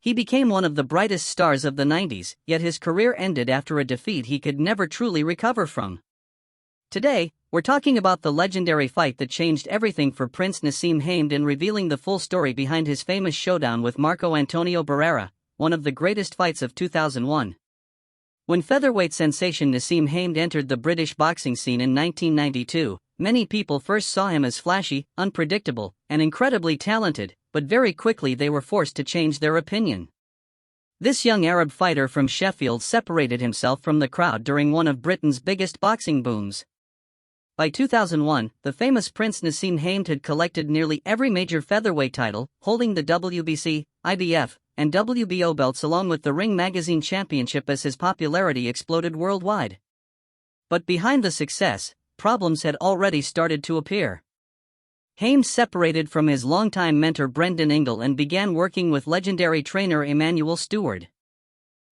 He became one of the brightest stars of the 90s, yet his career ended after a defeat he could never truly recover from. Today, we're talking about the legendary fight that changed everything for Prince Naseem Hamed and revealing the full story behind his famous showdown with Marco Antonio Barrera, one of the greatest fights of 2001. When featherweight sensation Naseem Hamed entered the British boxing scene in 1992, many people first saw him as flashy, unpredictable, and incredibly talented, but very quickly they were forced to change their opinion. This young Arab fighter from Sheffield separated himself from the crowd during one of Britain's biggest boxing booms. By 2001, the famous Prince Naseem Hamed had collected nearly every major featherweight title, holding the WBC, IBF, and WBO belts along with the Ring Magazine Championship as his popularity exploded worldwide. But behind the success, problems had already started to appear. Hamed separated from his longtime mentor Brendan Ingle and began working with legendary trainer Emmanuel Stewart.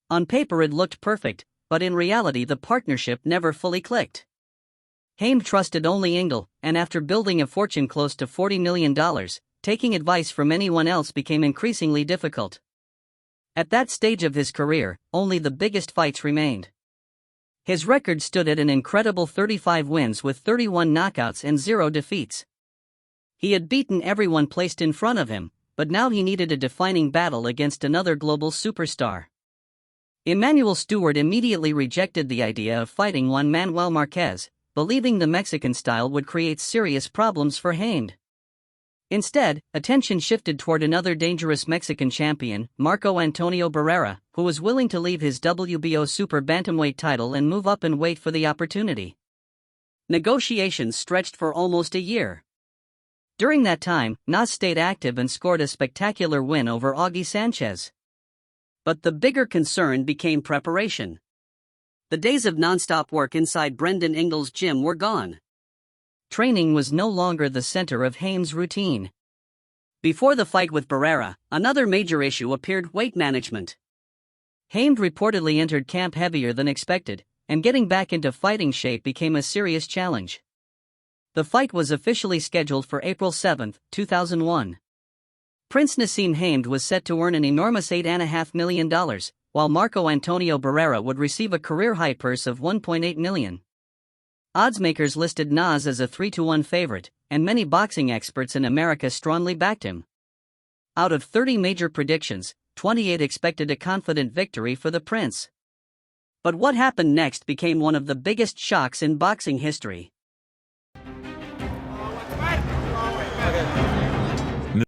On paper it looked perfect, but in reality the partnership never fully clicked. Hamed trusted only Ingle, and after building a fortune close to $40 million, taking advice from anyone else became increasingly difficult. At that stage of his career, only the biggest fights remained. His record stood at an incredible 35 wins with 31 knockouts and 0 defeats. He had beaten everyone placed in front of him, but now he needed a defining battle against another global superstar. Emmanuel Stewart immediately rejected the idea of fighting Juan Manuel Marquez, believing the Mexican style would create serious problems for Hamed. Instead, attention shifted toward another dangerous Mexican champion, Marco Antonio Barrera, who was willing to leave his WBO super bantamweight title and move up in weight for the opportunity. Negotiations stretched for almost a year. During that time, Nas stayed active and scored a spectacular win over Augie Sanchez. But the bigger concern became preparation. The days of non-stop work inside Brendan Ingle's gym were gone. Training was no longer the center of Hamed's routine. Before the fight with Barrera, another major issue appeared: weight management. Hamed reportedly entered camp heavier than expected, and getting back into fighting shape became a serious challenge. The fight was officially scheduled for April 7, 2001. Prince Naseem Hamed was set to earn an enormous $8.5 million, while Marco Antonio Barrera would receive a career-high purse of $1.8 million. Oddsmakers listed Nas as a 3-1 favorite, and many boxing experts in America strongly backed him. Out of 30 major predictions, 28 expected a confident victory for the Prince. But what happened next became one of the biggest shocks in boxing history.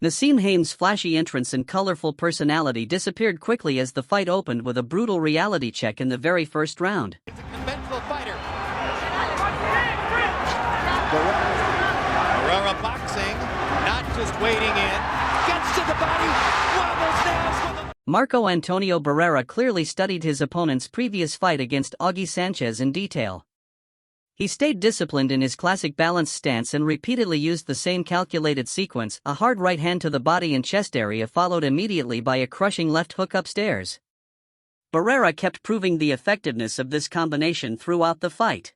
Naseem Hamed's flashy entrance and colorful personality disappeared quickly as the fight opened with a brutal reality check in the very first round. Conventional fighter. Barrera boxing, not just waiting in, gets to the body, wobbles down. Marco Antonio Barrera clearly studied his opponent's previous fight against Augie Sanchez in detail. He stayed disciplined in his classic balanced stance and repeatedly used the same calculated sequence: a hard right hand to the body and chest area followed immediately by a crushing left hook upstairs. Barrera kept proving the effectiveness of this combination throughout the fight.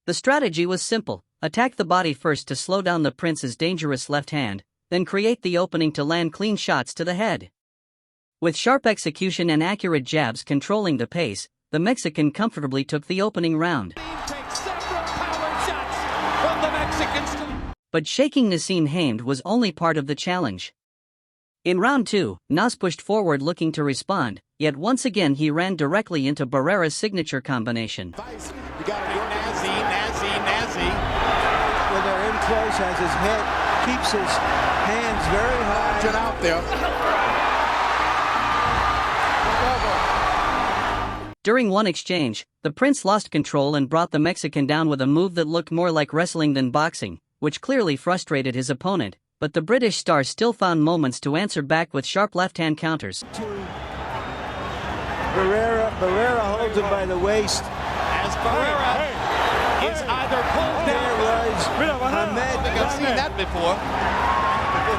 The strategy was simple: attack the body first to slow down the Prince's dangerous left hand, then create the opening to land clean shots to the head. With sharp execution and accurate jabs controlling the pace, the Mexican comfortably took the opening round. But shaking Naseem Hamed was only part of the challenge. In round 2, Nas pushed forward looking to respond, yet once again he ran directly into Barrera's signature combination. You got to do Naseem. When they're in close, has his head, keeps his hands very high. Get out there. During one exchange, the Prince lost control and brought the Mexican down with a move that looked more like wrestling than boxing, which clearly frustrated his opponent, but the British star still found moments to answer back with sharp left-hand counters. Barrera holds him by the waist. As Barrera is either pulled down. There was Hamed. I think I've seen that before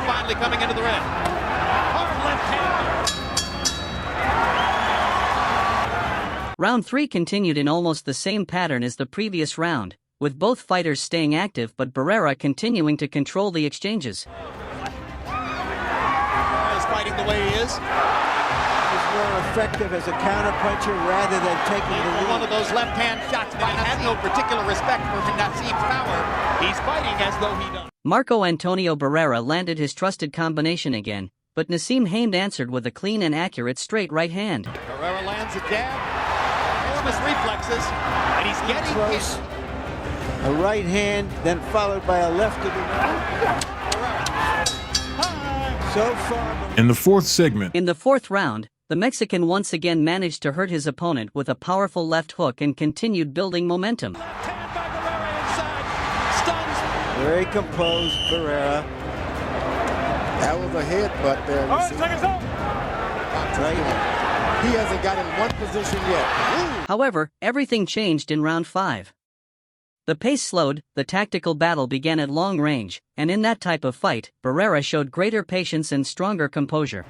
finally coming into the ring. Hard left hand. Round 3 continued in almost the same pattern as the previous round, with both fighters staying active but Barrera continuing to control the exchanges. Is fighting the way he is. more effective as a counterpuncher rather than taking the lead. One of those left-hand shots, but he had no particular respect for Naseem's power. He's fighting as though he does. Marco Antonio Barrera landed his trusted combination again, but Naseem Hamed answered with a clean and accurate straight right hand. Barrera lands a jab, enormous reflexes, and he's getting close. A right hand, then followed by a left to the so far. In the fourth segment. In the fourth round, the Mexican once again managed to hurt his opponent with a powerful left hook and continued building momentum. Left hand by Barrera inside, stuns. Very composed, Barrera. That was a headbutt there. Right. He hasn't got in one position yet. However, everything changed in round 5. The pace slowed, the tactical battle began at long range, and in that type of fight, Barrera showed greater patience and stronger composure.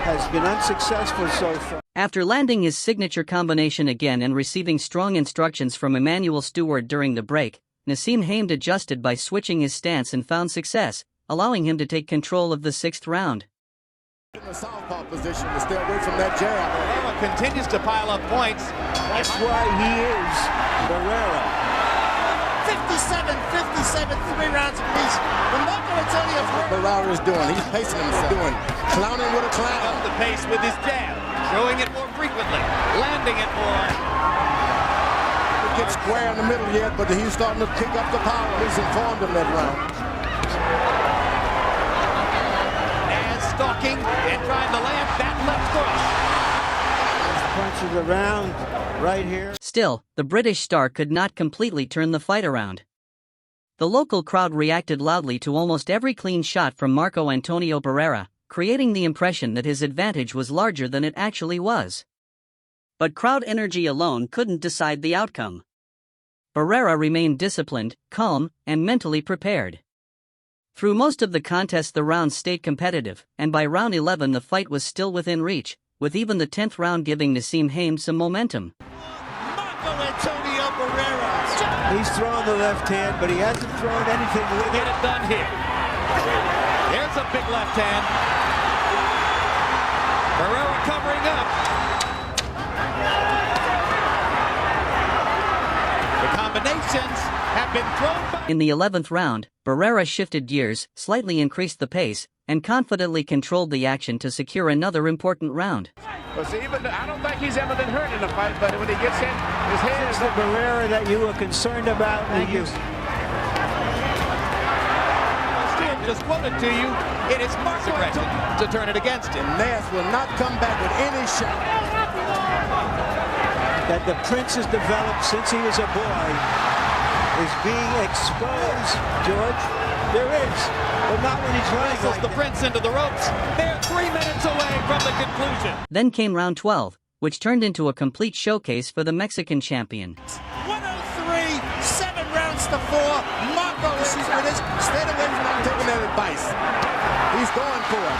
Has been unsuccessful so far. After landing his signature combination again and receiving strong instructions from Emmanuel Stewart during the break, Naseem Hamed adjusted by switching his stance and found success, allowing him to take control of the 6th round. In the southpaw position to stay away from that jab. Barrera continues to pile up points. That's why he is Barrera. 57, 3 rounds apiece. But Marco Antonio Barrera is doing. He's pacing himself. Clowning with a clown. Up the pace with his jab, showing it more frequently, landing it more. He gets square in the middle yet, but he's starting to pick up the power. He's informed him that round. Stalking and trying to land that left Punches around right here. Still, the British star could not completely turn the fight around. The local crowd reacted loudly to almost every clean shot from Marco Antonio Barrera, creating the impression that his advantage was larger than it actually was. But crowd energy alone couldn't decide the outcome. Barrera remained disciplined, calm, and mentally prepared. Through most of the contest the rounds stayed competitive, and by round 11 the fight was still within reach, with even the 10th round giving Naseem Hamed some momentum. Marco Antonio Barrera. He's thrown the left hand, but he hasn't thrown anything with Get it. it done here. There's a big left hand. Barrera covering up. The combinations have been thrown by. In the 11th round, Barrera shifted gears, slightly increased the pace, and confidently controlled the action to secure another important round. Well, see, but I don't think he's ever been hurt in a fight, but when he gets hit, his head It's is the Barrera that you were concerned about. Thank you. Steve just quoted to you. It is Marco to turn it against him. Nash will not come back with any shot. That the Prince has developed since he was a boy is being exposed, George. There is, but not when he's running Wrestles like the that. Prince into the ropes. They're 3 minutes away from the conclusion. Then came round 12, which turned into a complete showcase for the Mexican champion. 103, 7 rounds to 4. Marco is with his. Stay away from him taking that advice. He's going for it.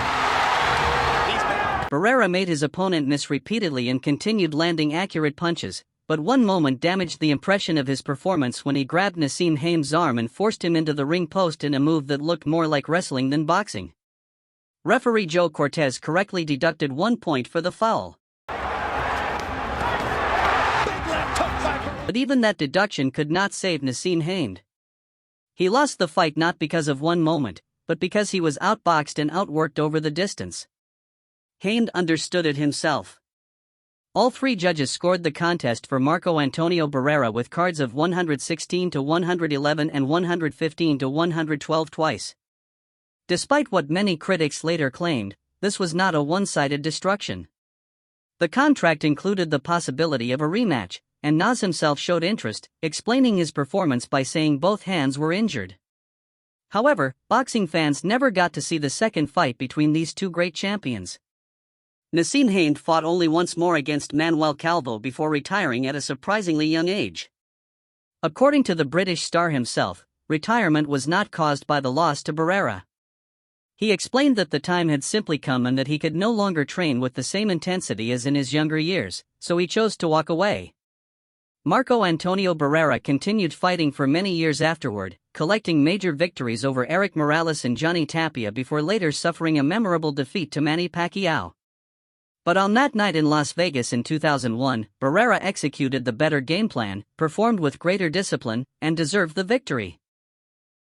Barrera made his opponent miss repeatedly and continued landing accurate punches, but one moment damaged the impression of his performance when he grabbed Naseem Hamed's arm and forced him into the ring post in a move that looked more like wrestling than boxing. Referee Joe Cortez correctly deducted 1 point for the foul. But even that deduction could not save Naseem Hamed. He lost the fight not because of one moment, but because he was outboxed and outworked over the distance. Hamed understood it himself. All 3 judges scored the contest for Marco Antonio Barrera with cards of 116 to 111 and 115 to 112 twice. Despite what many critics later claimed, this was not a one-sided destruction. The contract included the possibility of a rematch, and Nas himself showed interest, explaining his performance by saying both hands were injured. However, boxing fans never got to see the second fight between these two great champions. Naseem Hamed fought only once more against Manuel Calvo before retiring at a surprisingly young age. According to the British star himself, retirement was not caused by the loss to Barrera. He explained that the time had simply come and that he could no longer train with the same intensity as in his younger years, so he chose to walk away. Marco Antonio Barrera continued fighting for many years afterward, collecting major victories over Eric Morales and Johnny Tapia before later suffering a memorable defeat to Manny Pacquiao. But on that night in Las Vegas in 2001, Barrera executed the better game plan, performed with greater discipline, and deserved the victory.